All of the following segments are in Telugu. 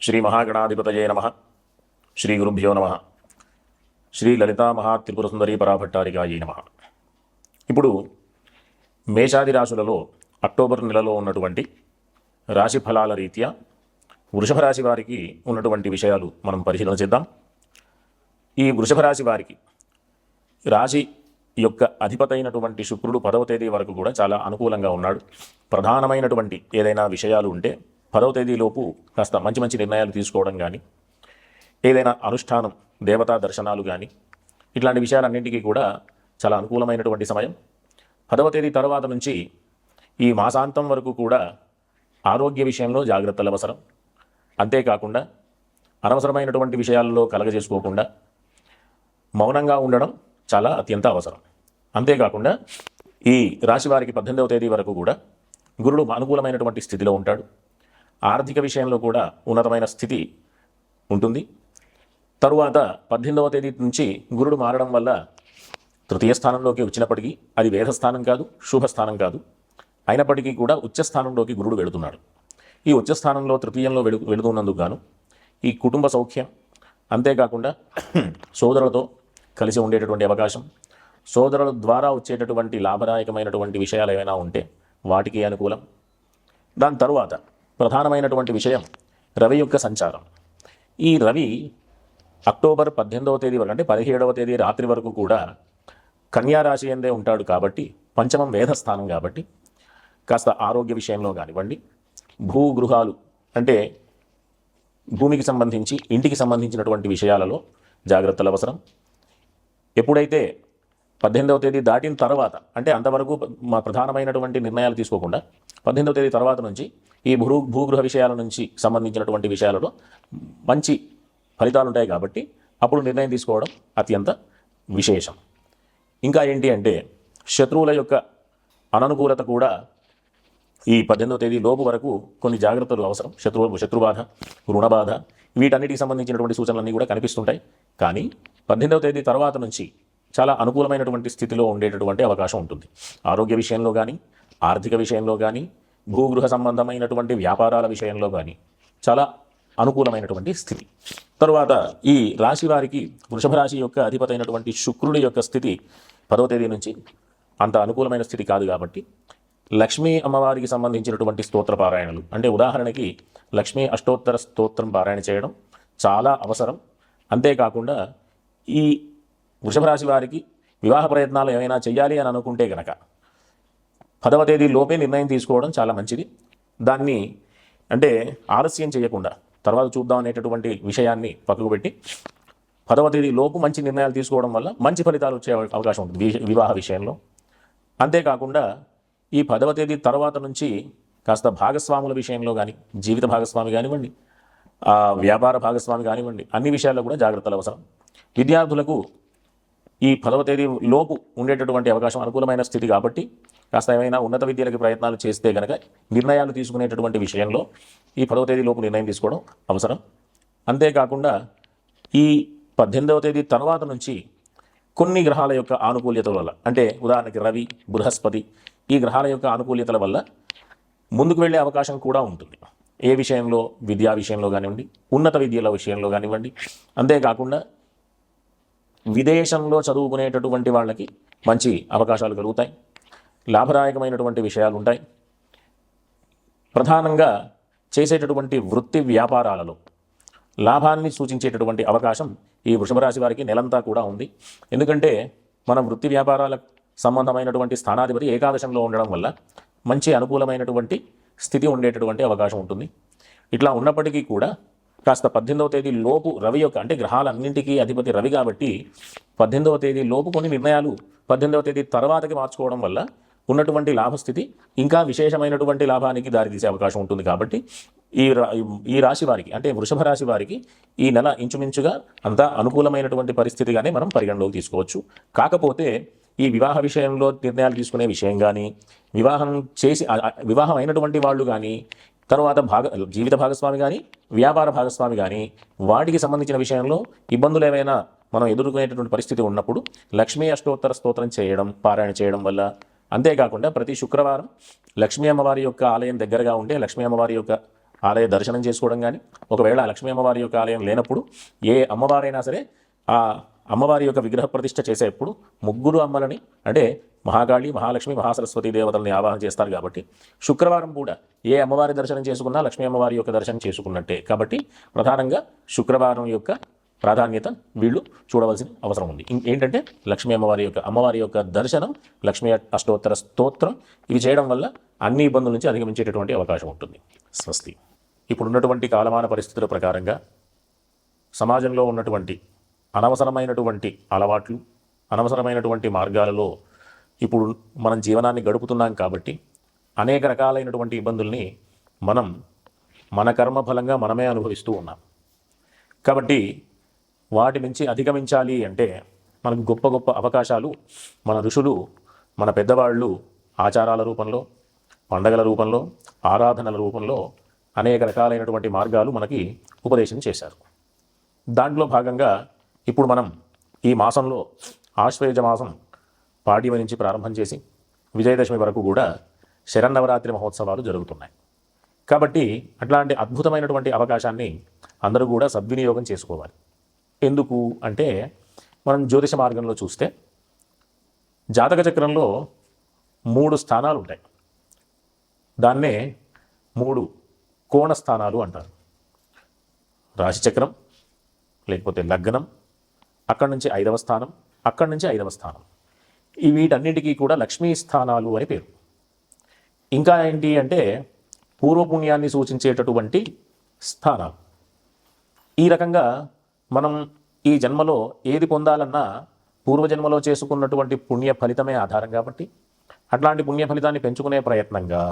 శ్రీ మహాగణాధిపతయే నమః. శ్రీ గురుభ్యో నమః. శ్రీ లలితా మహాత్రిపుర సుందరీ పరాభట్టారికాయే నమః. ఇప్పుడు మేషాది రాశులలో అక్టోబర్ నెలలో ఉన్నటువంటి రాశి ఫలాల రీత్యా వృషభ రాశి వారికి ఉన్నటువంటి విషయాలు మనం పరిశీలన చేద్దాం. ఈ వృషభ రాశి వారికి రాశి యొక్క అధిపతైనటువంటి శుక్రుడు 10వ తేదీ వరకు కూడా చాలా అనుకూలంగా ఉన్నాడు. ప్రధానమైనటువంటి ఏదైనా విషయాలు ఉంటే 10వ తేదీలోపు కాస్త మంచి మంచి నిర్ణయాలు తీసుకోవడం కానీ, ఏదైనా అనుష్ఠానం దేవతా దర్శనాలు కానీ, ఇట్లాంటి విషయాలన్నింటికీ కూడా చాలా అనుకూలమైనటువంటి సమయం. 10వ తేదీ తర్వాత నుంచి ఈ మాసాంతం వరకు కూడా ఆరోగ్య విషయంలో జాగ్రత్తలు అవసరం. అంతేకాకుండా అనవసరమైనటువంటి విషయాల్లో కలగజేసుకోకుండా మౌనంగా ఉండడం చాలా అత్యంత అవసరం. అంతేకాకుండా ఈ రాశి వారికి 18వ తేదీ వరకు కూడా గురుడు అనుకూలమైనటువంటి స్థితిలో ఉంటాడు. ఆర్థిక విషయంలో కూడా ఉన్నతమైన స్థితి ఉంటుంది. తరువాత 18వ తేదీ నుంచి గురుడు మారడం వల్ల తృతీయ స్థానంలోకి వచ్చినప్పటికీ అది వేధస్థానం కాదు, శుభస్థానం కాదు. అయినప్పటికీ కూడా ఉచ్చస్థానంలోకి గురుడు వెళుతున్నాడు. ఈ ఉచ్చస్థానంలో తృతీయంలో వెళుతున్నందుకు గాను ఈ కుటుంబ సౌఖ్యం, అంతేకాకుండా సోదరులతో కలిసి ఉండేటటువంటి అవకాశం, సోదరుల ద్వారా వచ్చేటటువంటి లాభదాయకమైనటువంటి విషయాలు ఏమైనా ఉంటే వాటికి అనుకూలం. దాని తరువాత ప్రధానమైనటువంటి విషయం రవి యొక్క సంచారం. ఈ రవి అక్టోబర్ 18వ తేదీ వరకు అంటే 17వ తేదీ రాత్రి వరకు కూడా కన్యా రాశి ఎందే ఉంటాడు కాబట్టి, పంచమం వేధస్థానం కాబట్టి కాస్త ఆరోగ్య విషయంలో కానివ్వండి, భూగృహాలు అంటే భూమికి సంబంధించి ఇంటికి సంబంధించినటువంటి విషయాలలో జాగ్రత్తలు అవసరం. ఎప్పుడైతే 18వ తేదీ దాటిన తర్వాత అంటే అంతవరకు మా ప్రధానమైనటువంటి నిర్ణయాలు తీసుకోకుండా 18వ తేదీ తర్వాత నుంచి ఈ భూగృహ విషయాల నుంచి సంబంధించినటువంటి విషయాలలో మంచి ఫలితాలు ఉంటాయి కాబట్టి అప్పుడు నిర్ణయం తీసుకోవడం అత్యంత విశేషం. ఇంకా ఏంటి అంటే శత్రువుల యొక్క అననుకూలత కూడా ఈ 18వ తేదీ లోపు వరకు కొన్ని జాగ్రత్తలు అవసరం. శత్రుబాధ, రుణబాధ, వీటన్నిటికి సంబంధించినటువంటి సూచనలన్నీ కూడా కనిపిస్తుంటాయి. కానీ 18వ తేదీ తర్వాత నుంచి చాలా అనుకూలమైనటువంటి స్థితిలో ఉండేటటువంటి అవకాశం ఉంటుంది. ఆరోగ్య విషయంలో కానీ, ఆర్థిక విషయంలో కానీ, భూగృహ సంబంధమైనటువంటి వ్యాపారాల విషయంలో కానీ చాలా అనుకూలమైనటువంటి స్థితి. తరువాత ఈ రాశి వారికి వృషభ రాశి యొక్క అధిపతైనటువంటి శుక్రుడి యొక్క స్థితి 10వ తేదీ నుంచి అంత అనుకూలమైన స్థితి కాదు కాబట్టి లక్ష్మీ అమ్మవారికి సంబంధించినటువంటి స్తోత్ర పారాయణలు అంటే ఉదాహరణకి లక్ష్మీ అష్టోత్తర స్తోత్రం పారాయణ చేయడం చాలా అవసరం. అంతేకాకుండా ఈ వృషభ రాశి వారికి వివాహ ప్రయత్నాలు ఏమైనా చేయాలి అని అనుకుంటే కనుక 10వ తేదీ లోపే నిర్ణయం తీసుకోవడం చాలా మంచిది. దాన్ని అంటే ఆలస్యం చేయకుండా తర్వాత చూద్దాం అనేటటువంటి విషయాన్ని పక్కకు పెట్టి 10వ తేదీ లోపు మంచి నిర్ణయాలు తీసుకోవడం వల్ల మంచి ఫలితాలు వచ్చే అవకాశం ఉంటుంది వివాహ విషయంలో. అంతేకాకుండా ఈ 10వ తేదీ తర్వాత నుంచి కాస్త భాగస్వాముల విషయంలో కానీ, జీవిత భాగస్వామి కానివ్వండి, వ్యాపార భాగస్వామి కానివ్వండి, అన్ని విషయాల్లో కూడా జాగ్రత్తలు అవసరం. విద్యార్థులకు ఈ 10వ తేదీ లోపు ఉండేటటువంటి అవకాశం అనుకూలమైన స్థితి కాబట్టి కాస్త ఏమైనా ఉన్నత విద్యలకి ప్రయత్నాలు చేస్తే కనుక నిర్ణయాలు తీసుకునేటటువంటి విషయంలో ఈ 10వ తేదీ లోపు నిర్ణయం తీసుకోవడం అవసరం. అంతేకాకుండా ఈ 18వ తేదీ తర్వాత నుంచి కొన్ని గ్రహాల యొక్క ఆనుకూల్యతల వల్ల అంటే ఉదాహరణకి రవి, బృహస్పతి ఈ గ్రహాల యొక్క ఆనుకూల్యతల వల్ల ముందుకు వెళ్ళే అవకాశం కూడా ఉంటుంది. ఏ విషయంలో? విద్యా విషయంలో కానివ్వండి, ఉన్నత విద్యల విషయంలో కానివ్వండి. అంతేకాకుండా విదేశంలో చదువుకునేటటువంటి వాళ్ళకి మంచి అవకాశాలు కలుగుతాయి. లాభదాయకమైనటువంటి విషయాలు ఉంటాయి. ప్రధానంగా చేసేటటువంటి వృత్తి వ్యాపారాలలో లాభాన్ని సూచించేటటువంటి అవకాశం ఈ వృషభ రాశి వారికి నెలంతా కూడా ఉంది. ఎందుకంటే మన వృత్తి వ్యాపారాలకు సంబంధమైనటువంటి స్థానాధిపతి ఏకాదశంలో ఉండడం వల్ల మంచి అనుకూలమైనటువంటి స్థితి ఉండేటటువంటి అవకాశం ఉంటుంది. ఇట్లా ఉన్నప్పటికీ కూడా కాస్త 18వ తేదీ లోపు రవి యొక్క అంటే గ్రహాలన్నింటికీ అధిపతి రవి కాబట్టి 18వ తేదీ లోపు కొన్ని నిర్ణయాలు 18వ తేదీ తర్వాతకి మార్చుకోవడం వల్ల ఉన్నటువంటి లాభస్థితి ఇంకా విశేషమైనటువంటి లాభానికి దారితీసే అవకాశం ఉంటుంది. కాబట్టి ఈ రాశి వారికి అంటే వృషభ రాశి వారికి ఈ నెల ఇంచుమించుగా అంతా అనుకూలమైనటువంటి పరిస్థితిగానే మనం పరిగణలోకి తీసుకోవచ్చు. కాకపోతే ఈ వివాహ విషయంలో నిర్ణయాలు తీసుకునే విషయం కానీ, వివాహం అయినటువంటి వాళ్ళు కానీ, తర్వాత జీవిత భాగస్వామి కానీ, వ్యాపార భాగస్వామి కానీ వాటికి సంబంధించిన విషయంలో ఇబ్బందులు ఏమైనా మనం ఎదుర్కొనేటటువంటి పరిస్థితి ఉన్నప్పుడు లక్ష్మీ అష్టోత్తర స్తోత్రం చేయడం, పారాయణ చేయడం వల్ల, అంతేకాకుండా ప్రతి శుక్రవారం లక్ష్మీ అమ్మవారి యొక్క ఆలయం దగ్గరగా ఉంటే లక్ష్మీ అమ్మవారి యొక్క ఆలయ దర్శనం చేసుకోవడం కానీ, ఒకవేళ లక్ష్మీ అమ్మవారి యొక్క ఆలయం లేనప్పుడు ఏ అమ్మవారైనా సరే ఆ అమ్మవారి యొక్క విగ్రహ ప్రతిష్ఠ చేసేప్పుడు ముగ్గురు అమ్మలని అంటే మహాకాళి, మహాలక్ష్మి, మహాసరస్వతి దేవతల్ని ఆవాహన చేస్తారు. కాబట్టి శుక్రవారం కూడా ఏ అమ్మవారి దర్శనం చేసుకున్నా లక్ష్మీ అమ్మవారి యొక్క దర్శనం చేసుకున్నట్టే. కాబట్టి ప్రధానంగా శుక్రవారం యొక్క ప్రాధాన్యత వీళ్ళు చూడవలసిన అవసరం ఉంది. ఏంటంటే లక్ష్మీ అమ్మవారి యొక్క దర్శనం, లక్ష్మీ అష్టోత్తర స్తోత్రం ఇవి చేయడం వల్ల అన్ని ఇబ్బందుల నుంచి అధిగమించేటటువంటి అవకాశం ఉంటుంది. స్వస్తి. ఇప్పుడున్నటువంటి కాలమాన పరిస్థితుల ప్రకారంగా సమాజంలో ఉన్నటువంటి అనవసరమైనటువంటి అలవాట్లు, అనవసరమైనటువంటి మార్గాలలో ఇప్పుడు మనం జీవనాన్ని గడుపుతున్నాం. కాబట్టి అనేక రకాలైనటువంటి ఇబ్బందుల్ని మనం మన కర్మ ఫలంగా మనమే అనుభవిస్తూ ఉన్నాం. కాబట్టి వాటి నుంచి అధిగమించాలి అంటే మనకు గొప్ప గొప్ప అవకాశాలు మన ఋషులు, మన పెద్దవాళ్ళు ఆచారాల రూపంలో, పండగల రూపంలో, ఆరాధనల రూపంలో అనేక రకాలైనటువంటి మార్గాలు మనకి ఉపదేశం చేశారు. దాంట్లో భాగంగా ఇప్పుడు మనం ఈ మాసంలో ఆశ్వయుజ మాసం పాడ్యమి నుంచి ప్రారంభం చేసి విజయదశమి వరకు కూడా శరన్నవరాత్రి మహోత్సవాలు జరుగుతున్నాయి. కాబట్టి అట్లాంటి అద్భుతమైనటువంటి అవకాశాన్ని అందరూ కూడా సద్వినియోగం చేసుకోవాలి. ఎందుకు అంటే మనం జ్యోతిష మార్గంలో చూస్తే జాతక చక్రంలో 3 స్థానాలు ఉంటాయి. దాన్నే 3 కోణ స్థానాలు అంటారు. రాశిచక్రం, లేకపోతే లగ్నం, అక్కడి నుంచి 5వ స్థానం, అక్కడి నుంచి 5వ స్థానం. వీటన్నిటికీ కూడా లక్ష్మీ స్థానాలు అని పేరు. ఇంకా ఏంటి అంటే పూర్వపుణ్యాన్ని సూచించేటటువంటి స్థానాలు. ఈ రకంగా మనం ఈ జన్మలో ఏది పొందాలన్నా పూర్వజన్మలో చేసుకున్నటువంటి పుణ్య ఫలితమే ఆధారం. కాబట్టి అట్లాంటి పుణ్య ఫలితాన్ని పెంచుకునే ప్రయత్నంగా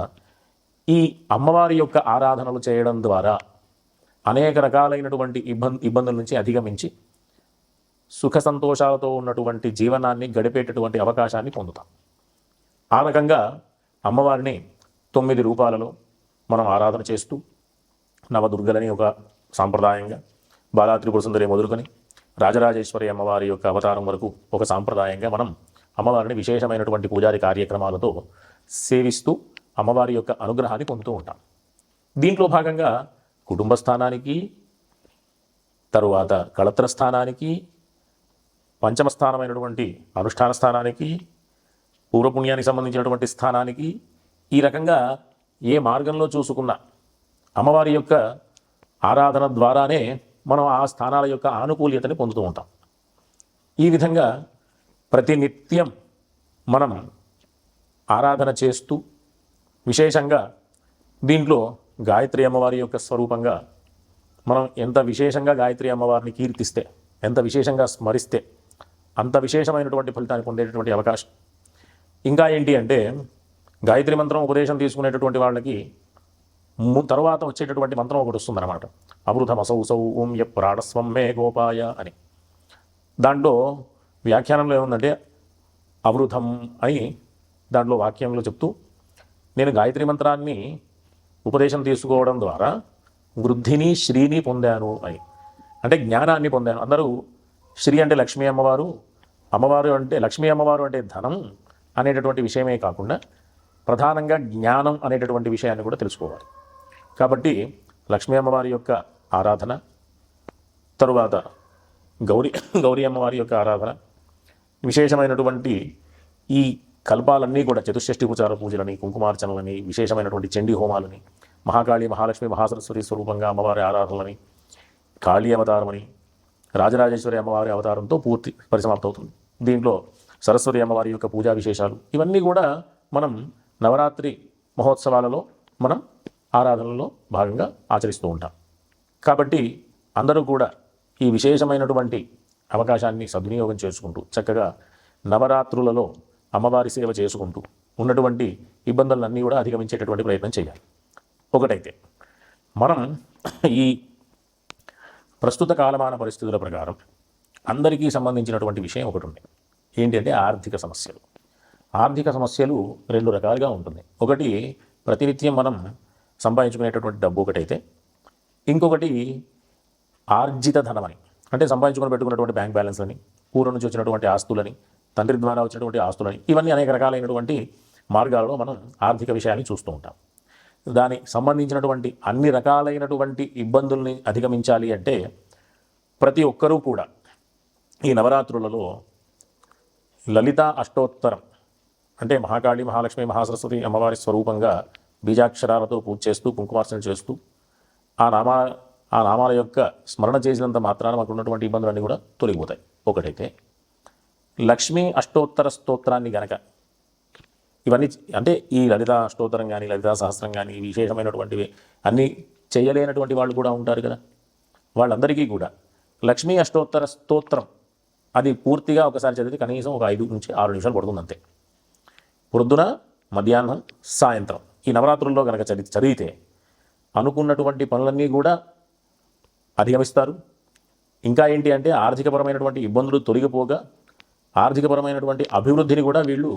ఈ అమ్మవారి యొక్క ఆరాధనలు చేయడం ద్వారా అనేక రకాలైనటువంటి ఇబ్బందుల నుంచి అధిగమించి సుఖ సంతోషాలతో ఉన్నటువంటి జీవనాన్ని గడిపేటటువంటి అవకాశాన్ని పొందుతాం. ఆ రకంగా అమ్మవారిని 9 రూపాలలో మనం ఆరాధన చేస్తూ నవదుర్గలని ఒక సాంప్రదాయంగా, బాలా త్రిపుర సుందరి మొదలుకొని రాజరాజేశ్వరి అమ్మవారి యొక్క అవతారం వరకు ఒక సాంప్రదాయంగా మనం అమ్మవారిని విశేషమైనటువంటి పూజాది కార్యక్రమాలతో సేవిస్తూ అమ్మవారి యొక్క అనుగ్రహాన్ని పొందుతూ ఉంటాం. దీంట్లో భాగంగా కుటుంబ స్థానానికి, తరువాత కళత్ర స్థానానికి, పంచమ స్థానమైనటువంటి అనుష్ఠాన స్థానానికి, పూర్వపుణ్యానికి సంబంధించినటువంటి స్థానానికి, ఈ రకంగా ఏ మార్గంలో చూసుకున్న అమ్మవారి యొక్క ఆరాధన ద్వారానే మనం ఆ స్థానాల యొక్క ఆనుకూల్యతని పొందుతూ ఉంటాం. ఈ విధంగా ప్రతినిత్యం మనం ఆరాధన చేస్తూ విశేషంగా దీంట్లో గాయత్రి అమ్మవారి యొక్క స్వరూపంగా మనం ఎంత విశేషంగా గాయత్రి అమ్మవారిని కీర్తిస్తే, ఎంత విశేషంగా స్మరిస్తే అంత విశేషమైనటువంటి ఫలితాన్ని పొందేటటువంటి అవకాశం. ఇంకా ఏంటి అంటే గాయత్రి మంత్రం ఉపదేశం తీసుకునేటటువంటి వాళ్ళకి తర్వాత వచ్చేటటువంటి మంత్రం ఒకటి వస్తుందన్నమాట. అమృతమసౌసౌ ఓం య ప్రాణస్వం మే గోపాయ అని. దాంట్లో వ్యాఖ్యానంలో ఏముందంటే అవృతం అని దాంట్లో వాక్యంలో చెప్తూ, నేను గాయత్రి మంత్రాన్ని ఉపదేశం తీసుకోవడం ద్వారా వృద్ధిని, శ్రీని పొందాను అని. అంటే జ్ఞానాన్ని పొందాను. అందరూ శ్రీ అంటే లక్ష్మీ అమ్మవారు, అమ్మవారు అంటే లక్ష్మీ అమ్మవారు అంటే ధనం అనేటటువంటి విషయమే కాకుండా ప్రధానంగా జ్ఞానం అనేటటువంటి విషయాన్ని కూడా తెలుసుకోవాలి. కాబట్టి లక్ష్మీ అమ్మవారి యొక్క ఆరాధన, తరువాత గౌరీ అమ్మవారి యొక్క ఆరాధన, విశేషమైనటువంటి ఈ కల్పాలన్నీ కూడా చతుషష్ఠి ఉపచార పూజలని, కుంకుమార్చనలని, విశేషమైనటువంటి చండీ హోమాలని, మహాకాళి, మహాలక్ష్మి, మహాసరస్వతి స్వరూపంగా అమ్మవారి ఆరాధనలని, కాళీ అవతారమని, రాజరాజేశ్వరి అమ్మవారి అవతారంతో పూర్తి పరిసమాప్తం అవుతుంది. దీంట్లో సరస్వతి అమ్మవారి యొక్క పూజా విశేషాలు ఇవన్నీ కూడా మనం నవరాత్రి మహోత్సవాలలో మనం ఆరాధనలో భాగంగా ఆచరిస్తూ ఉంటాం. కాబట్టి అందరూ కూడా ఈ విశేషమైనటువంటి అవకాశాన్ని సద్వినియోగం చేసుకుంటూ చక్కగా నవరాత్రులలో అమ్మవారి సేవ చేసుకుంటూ ఉన్నటువంటి ఇబ్బందులన్నీ కూడా అధిగమించేటటువంటి ప్రయత్నం చేయాలి. ఒకటైతే మనం ఈ ప్రస్తుత కాలమాన పరిస్థితుల ప్రకారం అందరికీ సంబంధించినటువంటి విషయం ఒకటి ఉంది. ఏంటంటే ఆర్థిక సమస్యలు. ఆర్థిక సమస్యలు 2 రకాలుగా ఉంటుంది. ఒకటి ప్రతినిత్యం మనం సంపాదించుకునేటటువంటి డబ్బు ఒకటైతే, ఇంకొకటి ఆర్జిత ధనమని, అంటే సంపాదించుకొని పెట్టుకున్నటువంటి బ్యాంక్ బ్యాలెన్స్లని, పూర్వం నుంచి వచ్చినటువంటి ఆస్తులని, తండ్రి ద్వారా వచ్చినటువంటి ఆస్తులని, ఇవన్నీ అనేక రకాలైనటువంటి మార్గాలలో మనం ఆర్థిక విషయాన్ని చూస్తూ ఉంటాం. దానికి సంబంధించినటువంటి అన్ని రకాలైనటువంటి ఇబ్బందుల్ని అధిగమించాలి అంటే ప్రతి ఒక్కరూ కూడా ఈ నవరాత్రులలో లలితా అష్టోత్తరం అంటే మహాకాళి, మహాలక్ష్మి, మహాసరస్వతి అమ్మవారి స్వరూపంగా బీజాక్షరాలతో పూజ చేస్తూ కుంకుమార్చన చేస్తూ ఆ నామాల యొక్క స్మరణ చేసినంత మాత్రాన మనకు ఉన్నటువంటి ఇబ్బందులన్నీ కూడా తొలగిపోతాయి. ఒకటైతే లక్ష్మీ అష్టోత్తర స్తోత్రాన్ని గనక ఇవన్నీ అంటే ఈ లలితా అష్టోత్తరం కానీ లలితా సహస్రం కానీ విశేషమైనటువంటివి అన్నీ చేయలేనటువంటి వాళ్ళు కూడా ఉంటారు కదా. వాళ్ళందరికీ కూడా లక్ష్మీ అష్టోత్తర స్తోత్రం అది పూర్తిగా ఒకసారి చదివితే కనీసం ఒక 5 నుంచి 6 నిమిషాలు పడుతుంది అంతే. పొద్దున, మధ్యాహ్నం, సాయంత్రం ఈ నవరాత్రుల్లో కనుక చదివితే అనుకున్నటువంటి పనులన్నీ కూడా అధిగమిస్తారు. ఇంకా ఏంటి అంటే ఆర్థికపరమైనటువంటి ఇబ్బందులు తొలగిపోగా ఆర్థికపరమైనటువంటి అభివృద్ధిని కూడా వీళ్ళు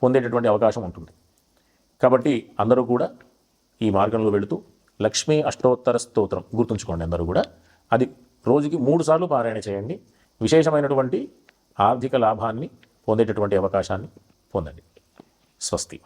పొందేటటువంటి అవకాశం ఉంటుంది. కాబట్టి అందరూ కూడా ఈ మార్గంలో వెళుతూ లక్ష్మీ అష్టోత్తర స్తోత్రం గుర్తుంచుకోండి. అందరూ కూడా అది రోజుకి 3 సార్లు పారాయణ చేయండి. విశేషమైనటువంటి ఆర్థిక లాభాన్ని పొందేటటువంటి అవకాశాన్ని పొందండి. స్వస్తి.